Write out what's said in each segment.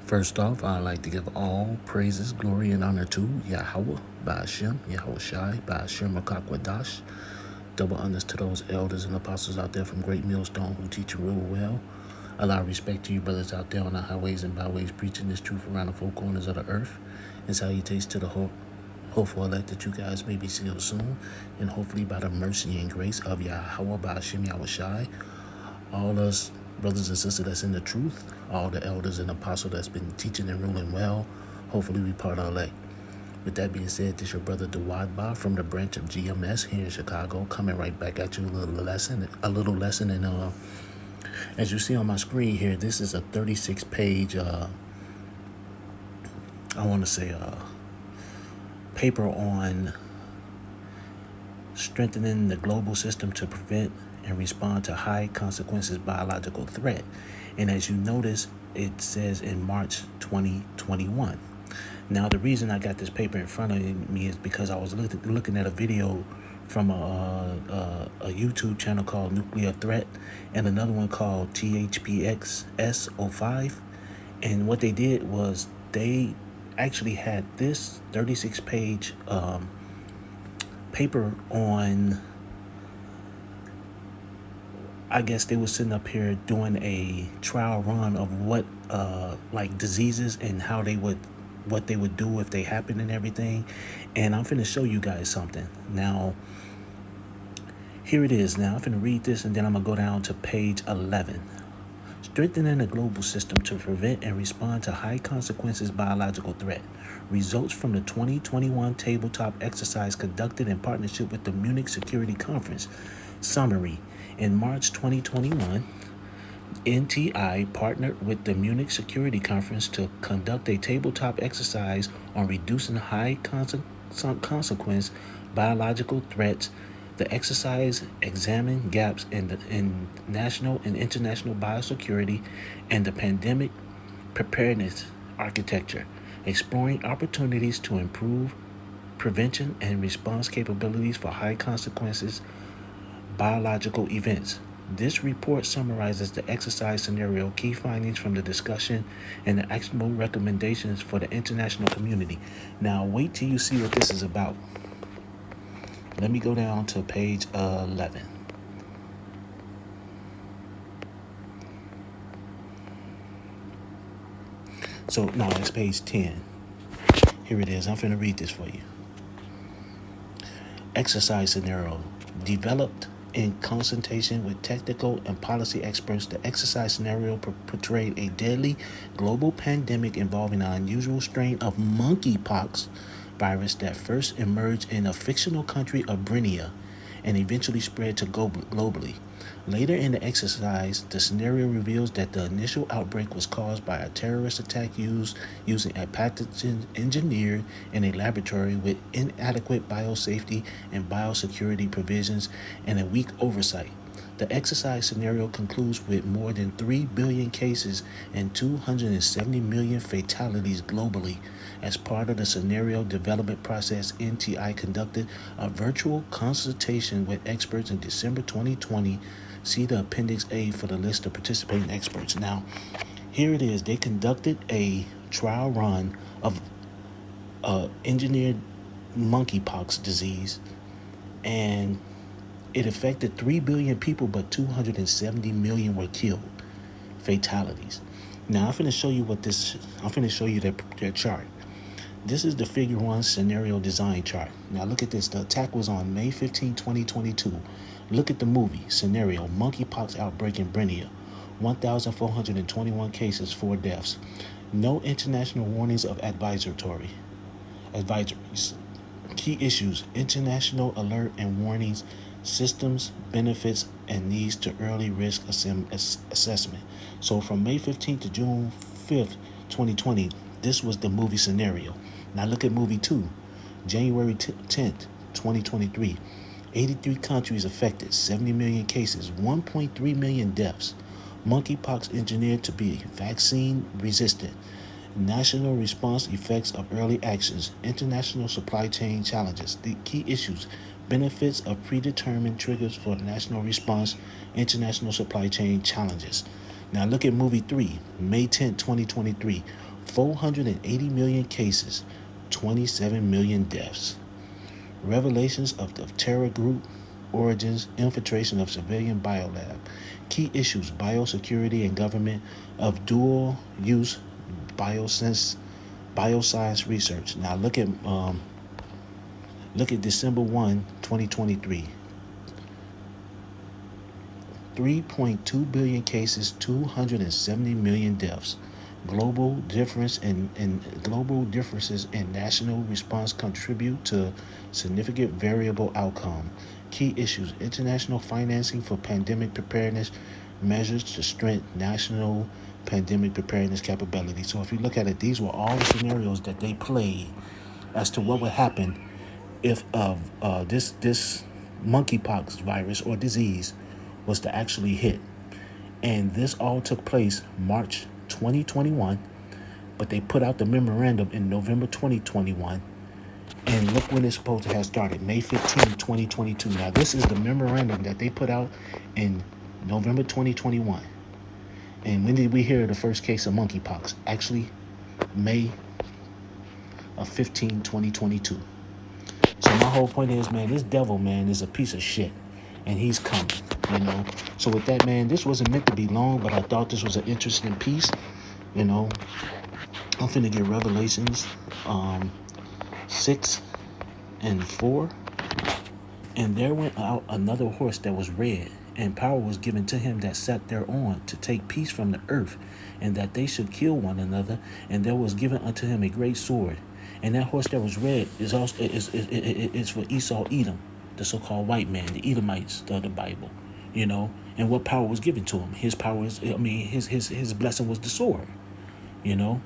First off, I'd like to give all praises, glory, and honor to Yahweh, Ba'ashem, Yahweh Shai, Ba'ashem Rakakwadash. Double honors to those elders and apostles out there from Great Millstone who teach and rule well. Allow respect to you brothers out there on the highways and byways preaching this truth around the four corners of the earth. And salutations to the hopeful elect that you guys may be sealed soon. And hopefully by the mercy and grace of Yahweh, Ba'ashem, Yahweh Shai, all us brothers and sisters that's in the truth, all the elders and apostles that's been teaching and ruling well, hopefully we part of elect. With that being said, this your brother Dawad Ba from the branch of GMS here in Chicago, coming right back at you a little lesson. And as you see on my screen here, this is a 36-page, paper on strengthening the global system to prevent and respond to high consequences biological threat. And as you notice, it says in March 2021. Now, the reason I got this paper in front of me is because I was looking at a video from a YouTube channel called Nuclear Threat and another one called THPX S05. And what they did was they actually had this 36-page paper on, I guess they were sitting up here doing a trial run of what like diseases and what they would do if they happen and everything. And I'm finna show you guys something. Now, here it is. Now, I'm finna read this and then I'm gonna go down to page 11. Strengthening the global system to prevent and respond to high consequences biological threat. Results from the 2021 tabletop exercise conducted in partnership with the Munich Security Conference. Summary. In March 2021, NTI partnered with the Munich Security Conference to conduct a tabletop exercise on reducing high consequence biological threats. The exercise examined gaps in national and international biosecurity and the pandemic preparedness architecture, exploring opportunities to improve prevention and response capabilities for high consequences biological events. This report summarizes the exercise scenario, key findings from the discussion, and the actionable recommendations for the international community. Now, wait till you see what this is about. Let me go down to page 11. So, no, it's page 10. Here it is. I'm finna read this for you. Exercise scenario. Developed in consultation with technical and policy experts, the exercise scenario portrayed a deadly global pandemic involving an unusual strain of monkeypox virus that first emerged in a fictional country of Brinia and eventually spread to globally. Later in the exercise, the scenario reveals that the initial outbreak was caused by a terrorist attack using a pathogen engineered in a laboratory with inadequate biosafety and biosecurity provisions and a weak oversight. The exercise scenario concludes with more than 3 billion cases and 270 million fatalities globally. As part of the scenario development process, NTI conducted a virtual consultation with experts in December 2020. See the Appendix A for the list of participating experts. Now, here it is. They conducted a trial run of engineered monkeypox disease, and it affected 3 billion people, but 270 million were killed. Fatalities. Now, I'm finna show you their chart. This is the Figure 1 scenario design chart. Now, look at this. The attack was on May 15, 2022. Look at the movie scenario. Monkeypox outbreak in Brinia. 1,421 cases, 4 deaths. No international warnings of advisories. Key issues: international alert and warnings, systems, benefits, and needs to early risk assessment. So from May 15th to June 5th, 2020, this was the movie scenario. Now look at movie 2, January 10th, 2023. 83 countries affected, 70 million cases, 1.3 million deaths. Monkeypox engineered to be vaccine resistant. National response effects of early actions, international supply chain challenges, the key issues, benefits of predetermined triggers for the national response, international supply chain challenges. Now look at movie 3, May 10, 2023. 480 million cases, 27 million deaths. Revelations of the terror group, origins, infiltration of civilian biolab. Key issues, biosecurity and government of dual use bioscience research. Now look at December 1, 2023. 3.2 billion cases, 270 million deaths. Global differences in national response contribute to significant variable outcome. Key issues: international financing for pandemic preparedness measures to strengthen national pandemic preparedness capability. So if you look at it, these were all the scenarios that they played as to what would happen if this monkeypox virus or disease was to actually hit. And this all took place March 2021, but they put out the memorandum in November 2021. And look when it's supposed to have started, May 15, 2022. Now, this is the memorandum that they put out in November 2021. And when did we hear the first case of monkeypox? Actually, May of 15, 2022. So my whole point is, man, this devil, man, is a piece of shit. And he's coming, you know. So with that, man, this wasn't meant to be long, but I thought this was an interesting piece, you know. I'm finna get Revelations 6 and 4. And there went out another horse that was red, and power was given to him that sat thereon to take peace from the earth, and that they should kill one another. And there was given unto him a great sword. And that horse that was red is also is for Esau Edom, the so-called white man, the Edomites of the Bible, you know. And what power was given to him? His power is, his blessing was the sword, you know.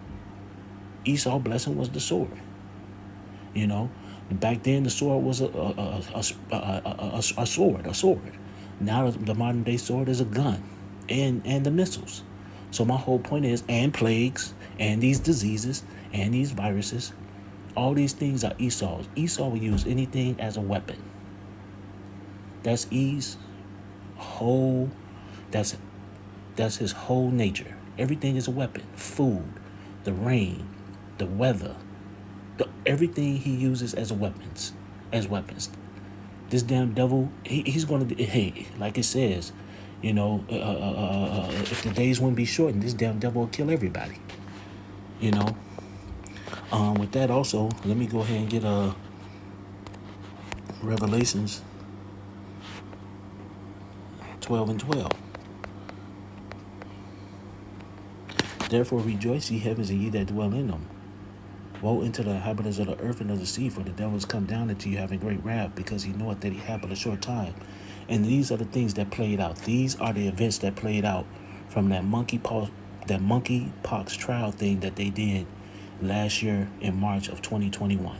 Esau's blessing was the sword, you know. Back then, the sword was a sword. Now the modern day sword is a gun, and the missiles. So my whole point is, and plagues, and these diseases, and these viruses, all these things are Esau's. Esau will use anything as a weapon. That's E's whole. That's his whole nature. Everything is a weapon. Food, the rain, the weather, everything he uses as weapons. This damn devil, he's gonna. Hey, like it says, you know, if the days wouldn't be shortened, this damn devil will kill everybody. You know. With that, also, let me go ahead and get Revelations 12 and 12. Therefore rejoice, ye heavens, and ye that dwell in them. Woe unto the inhabitants of the earth and of the sea, for the devil is come down unto you having great wrath, because he knoweth that he hath but a short time. And these are the things that played out. These are the events that played out from that monkeypox trial thing that they did last year in March of 2021.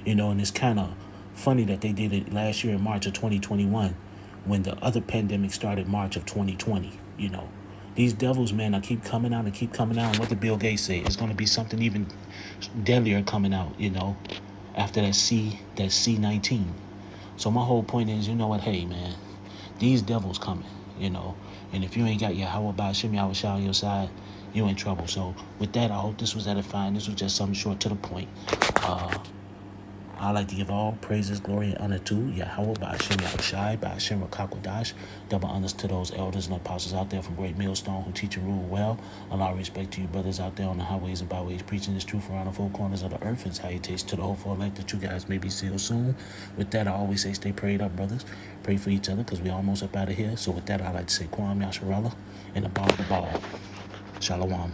You know, and it's kind of funny that they did it last year in March of 2021 when the other pandemic started March of 2020, you know. These devils, man, keep coming out. And what did Bill Gates say? It's going to be something even deadlier coming out, you know, after that C-19. So my whole point is, you know what, hey, man, these devils coming, you know. And if you ain't got your Yahweh Ba'Shem Yahushua on your side, you in trouble. So with that, I hope this was edifying. This was just something short to the point. I like to give all praises, glory, and honor to Yahweh Ba'Shem Yahushai, Ba'Shem Rakakwadash. Double honors to those elders and apostles out there from Great Millstone who teach and rule well. A lot of respect to you brothers out there on the highways and byways preaching this truth around the four corners of the earth. And salutations to the hopeful elect that you guys may be sealed soon. With that, I always say stay prayed up, brothers. Pray for each other because we almost up out of here. So with that, I like to say Kwam Yasharallah and the ball. Shalom.